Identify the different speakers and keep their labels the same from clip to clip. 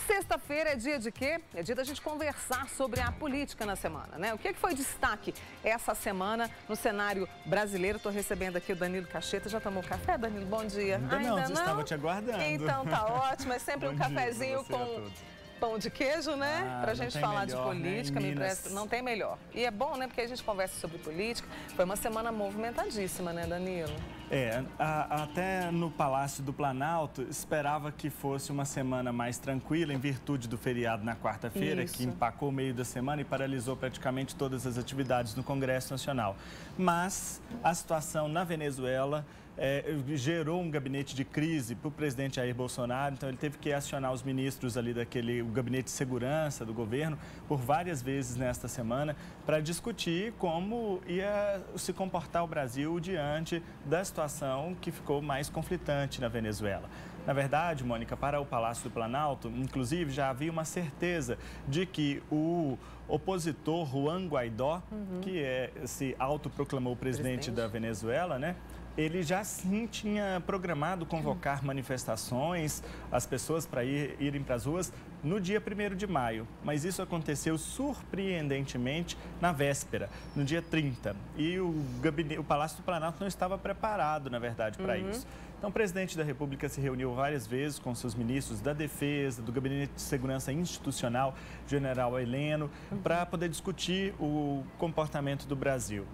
Speaker 1: Sexta-feira é dia de quê? É dia da gente conversar sobre a política na semana, né? O que foi destaque essa semana no cenário brasileiro? Estou recebendo aqui o Danilo Cacheta. Já tomou café, Danilo? Bom dia.
Speaker 2: Ainda não, estava te aguardando.
Speaker 1: Então tá ótimo. É sempre um cafezinho com pão de queijo, né? Pra gente falar de política,
Speaker 2: né?
Speaker 1: me empresta. Não tem melhor. E é bom, né? Porque a gente conversa sobre política. Foi uma semana movimentadíssima, né, Danilo?
Speaker 2: Até no Palácio do Planalto esperava que fosse uma semana mais tranquila em virtude do feriado na quarta-feira, que empacou o meio da semana e paralisou praticamente todas as atividades no Congresso Nacional. Mas a situação na Venezuela gerou um gabinete de crise para o presidente Jair Bolsonaro, então ele teve que acionar os ministros ali o gabinete de segurança do governo por várias vezes nesta semana para discutir como ia se comportar o Brasil diante da situação que ficou mais conflitante na Venezuela. Na verdade, Mônica, para o Palácio do Planalto, inclusive, já havia uma certeza de que o opositor Juan Guaidó, que se autoproclamou presidente da Venezuela, né? Ele já sim tinha programado convocar manifestações, as pessoas para irem para as ruas no dia 1º de maio. Mas isso aconteceu surpreendentemente na véspera, no dia 30. E o Palácio do Planalto não estava preparado, na verdade, para isso. Então, o presidente da República se reuniu várias vezes com seus ministros da Defesa, do Gabinete de Segurança Institucional, general Heleno, para poder discutir o comportamento do Brasil.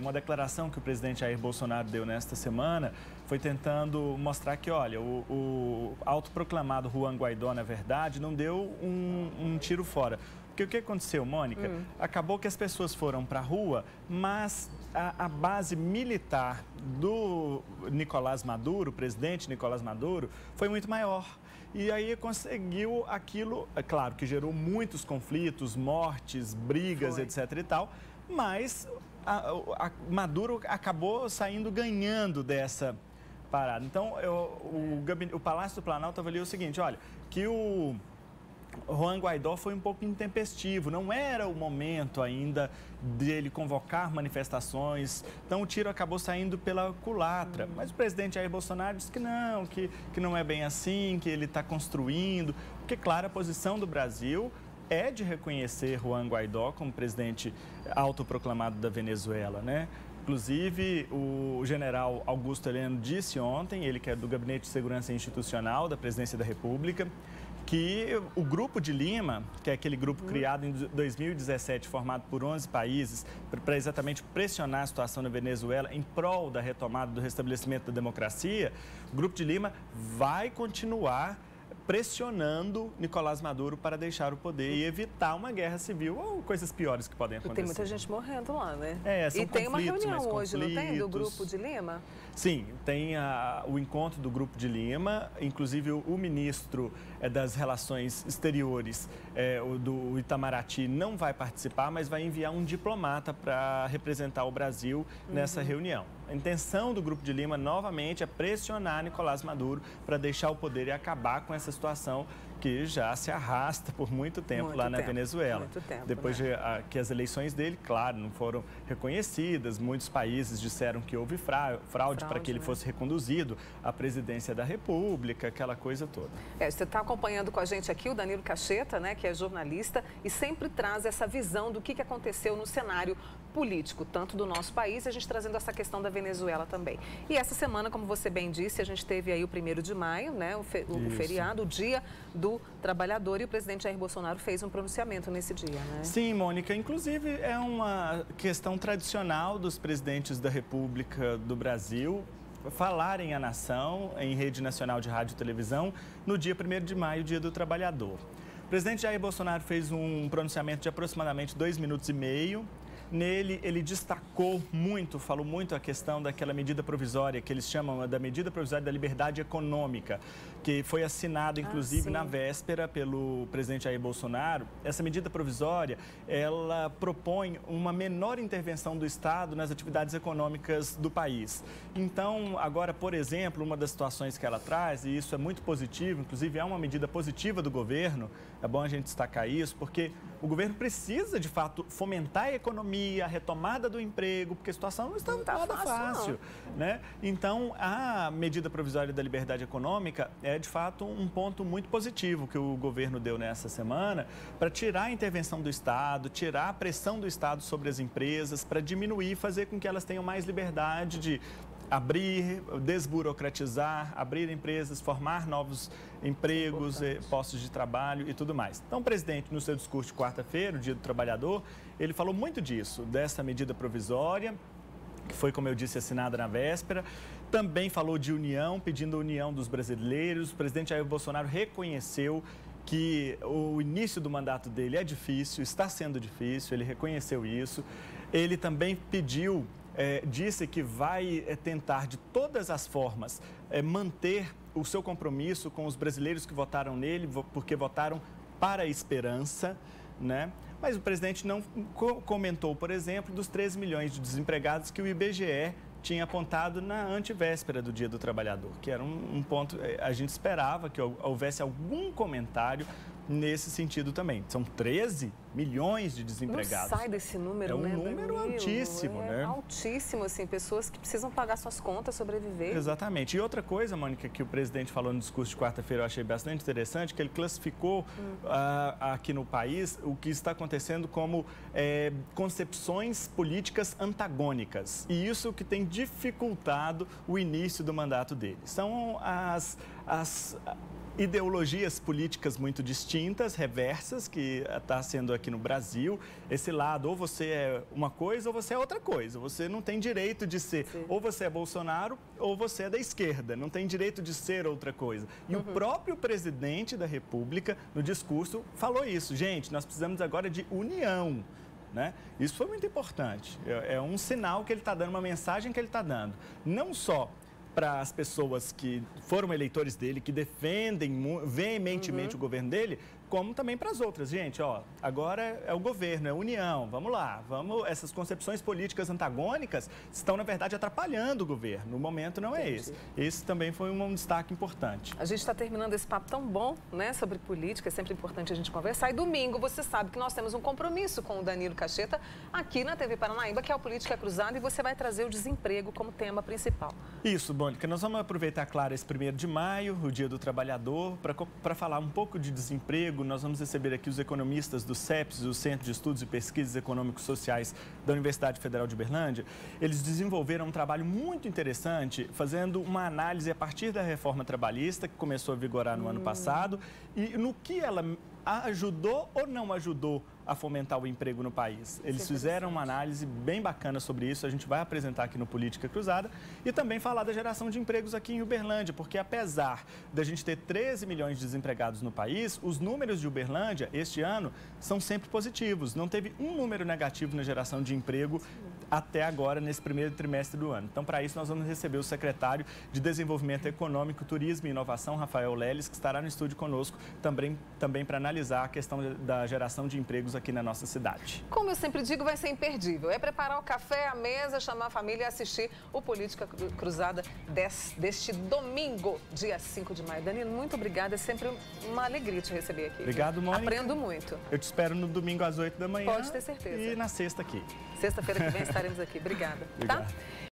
Speaker 2: Uma declaração que o presidente Jair Bolsonaro deu nesta semana foi tentando mostrar que, olha, o autoproclamado Juan Guaidó, na verdade, não deu um tiro fora. Porque o que aconteceu, Mônica? Acabou que as pessoas foram para a rua, mas a base militar do Nicolás Maduro, o presidente Nicolás Maduro, foi muito maior. E aí conseguiu aquilo, é claro que gerou muitos conflitos, mortes, brigas, etc. e tal, mas Maduro acabou saindo ganhando dessa parada. Então, o Palácio do Planalto avaliou o seguinte, olha, que o Juan Guaidó foi um pouco intempestivo, não era o momento ainda dele convocar manifestações, então o tiro acabou saindo pela culatra. Mas o presidente Jair Bolsonaro disse que não é bem assim, que ele está construindo, porque, claro, a posição do Brasil é de reconhecer Juan Guaidó como presidente autoproclamado da Venezuela, né? Inclusive, o general Augusto Heleno disse ontem, ele que é do Gabinete de Segurança Institucional da Presidência da República, que o Grupo de Lima, que é aquele grupo criado em 2017, formado por 11 países, para exatamente pressionar a situação na Venezuela em prol da retomada do restabelecimento da democracia, o Grupo de Lima vai continuar pressionando Nicolás Maduro para deixar o poder e evitar uma guerra civil ou coisas piores que podem acontecer.
Speaker 1: E tem muita gente morrendo lá, né?
Speaker 2: São
Speaker 1: e tem uma reunião hoje,
Speaker 2: conflitos.
Speaker 1: Não tem? Do Grupo de Lima?
Speaker 2: Sim, tem o encontro do Grupo de Lima, inclusive o ministro das Relações Exteriores, do Itamaraty, não vai participar, mas vai enviar um diplomata para representar o Brasil nessa reunião. A intenção do Grupo de Lima, novamente, é pressionar Nicolás Maduro para deixar o poder e acabar com essa situação que já se arrasta por muito tempo lá na Venezuela.
Speaker 1: Muito tempo,
Speaker 2: depois que as eleições dele, claro, não foram reconhecidas, muitos países disseram que houve fraude para que ele fosse reconduzido à presidência da República, aquela coisa toda.
Speaker 1: Você está acompanhando com a gente aqui o Danilo Cacheta, né, que é jornalista e sempre traz essa visão do que aconteceu no cenário político, tanto do nosso país, a gente trazendo essa questão da Venezuela também. E essa semana, como você bem disse, a gente teve aí o 1º de maio, né, o feriado, o Dia do Trabalhador, e o presidente Jair Bolsonaro fez um pronunciamento nesse dia, né?
Speaker 2: Sim, Mônica, inclusive é uma questão tradicional dos presidentes da República do Brasil falarem à nação em rede nacional de rádio e televisão no dia 1º de maio, Dia do Trabalhador. O presidente Jair Bolsonaro fez um pronunciamento de aproximadamente 2 minutos e meio. Nele, ele destacou muito, falou muito a questão daquela medida provisória, que eles chamam da medida provisória da liberdade econômica, que foi assinada, inclusive, na véspera pelo presidente Jair Bolsonaro. Essa medida provisória, ela propõe uma menor intervenção do Estado nas atividades econômicas do país. Então, agora, por exemplo, uma das situações que ela traz, e isso é muito positivo, inclusive é uma medida positiva do governo, é bom a gente destacar isso, porque o governo precisa, de fato, fomentar a economia economia, a retomada do emprego, porque a situação não está nada fácil, né? Então, a medida provisória da liberdade econômica é, de fato, um ponto muito positivo que o governo deu nessa semana para tirar a intervenção do Estado, tirar a pressão do Estado sobre as empresas, para diminuir, fazer com que elas tenham mais liberdade de abrir, desburocratizar, abrir empresas, formar novos empregos, postos de trabalho e tudo mais. Então, o presidente, no seu discurso de quarta-feira, o Dia do Trabalhador, ele falou muito disso, dessa medida provisória, que foi, como eu disse, assinada na véspera. Também falou de união, pedindo a união dos brasileiros. O presidente Jair Bolsonaro reconheceu que o início do mandato dele é difícil, está sendo difícil, ele reconheceu isso. Ele também pediu, disse que vai tentar de todas as formas manter o seu compromisso com os brasileiros que votaram nele, porque votaram para a esperança, né? Mas o presidente não comentou, por exemplo, dos 13 milhões de desempregados que o IBGE tinha apontado na antevéspera do Dia do Trabalhador, que era um ponto, a gente esperava que houvesse algum comentário nesse sentido também. São 13 milhões de desempregados.
Speaker 1: Não sai desse número,
Speaker 2: né? É um número altíssimo, né?
Speaker 1: Altíssimo, assim, pessoas que precisam pagar suas contas, sobreviver.
Speaker 2: Exatamente. E outra coisa, Mônica, que o presidente falou no discurso de quarta-feira, eu achei bastante interessante, que ele classificou aqui no país o que está acontecendo como concepções políticas antagônicas. E isso que tem dificultado o início do mandato dele. São as ideologias políticas muito distintas, reversas, que está sendo aqui no Brasil. Esse lado, ou você é uma coisa ou você é outra coisa. Você não tem direito de ser, ou você é Bolsonaro ou você é da esquerda. Não tem direito de ser outra coisa. E o próprio presidente da República, no discurso, falou isso. Gente, nós precisamos agora de união, né? Isso foi muito importante. É um sinal que ele está dando, uma mensagem que ele está dando. Não só para as pessoas que foram eleitores dele, que defendem veementemente o governo dele, como também para as outras. Gente, ó, agora é o governo, é a união, vamos lá, essas concepções políticas antagônicas estão, na verdade, atrapalhando o governo. O momento não é esse. Esse também foi um destaque importante.
Speaker 1: A gente está terminando esse papo tão bom, né, sobre política, é sempre importante a gente conversar. E domingo, você sabe que nós temos um compromisso com o Danilo Cacheta aqui na TV Paranaíba, que é o Política Cruzada, e você vai trazer o desemprego como tema principal.
Speaker 2: Isso, Mônica, nós vamos aproveitar, claro, esse 1º de maio, o Dia do Trabalhador, para falar um pouco de desemprego. Nós vamos receber aqui os economistas do CEPES, o Centro de Estudos e Pesquisas Econômicos Sociais da Universidade Federal de Uberlândia. Eles desenvolveram um trabalho muito interessante, fazendo uma análise a partir da reforma trabalhista, que começou a vigorar no ano passado, e no que ela ajudou ou não ajudou a fomentar o emprego no país. Eles fizeram uma análise bem bacana sobre isso, a gente vai apresentar aqui no Política Cruzada e também falar da geração de empregos aqui em Uberlândia, porque apesar da gente ter 13 milhões de desempregados no país, os números de Uberlândia este ano são sempre positivos. Não teve um número negativo na geração de emprego até agora, nesse 1º trimestre do ano. Então, para isso, nós vamos receber o secretário de Desenvolvimento Econômico, Turismo e Inovação, Rafael Leles, que estará no estúdio conosco também para analisar a questão da geração de empregos aqui na nossa cidade.
Speaker 1: Como eu sempre digo, vai ser imperdível. É preparar o café, a mesa, chamar a família e assistir o Política Cruzada deste domingo, dia 5 de maio. Danilo, muito obrigada. É sempre uma alegria te receber aqui.
Speaker 2: Obrigado, Mônica.
Speaker 1: Aprendo muito.
Speaker 2: Eu te espero no domingo às 8 da manhã.
Speaker 1: Pode ter certeza.
Speaker 2: E na sexta aqui.
Speaker 1: Sexta-feira que vem estaremos aqui. Obrigada.
Speaker 2: Obrigado.
Speaker 1: Tá?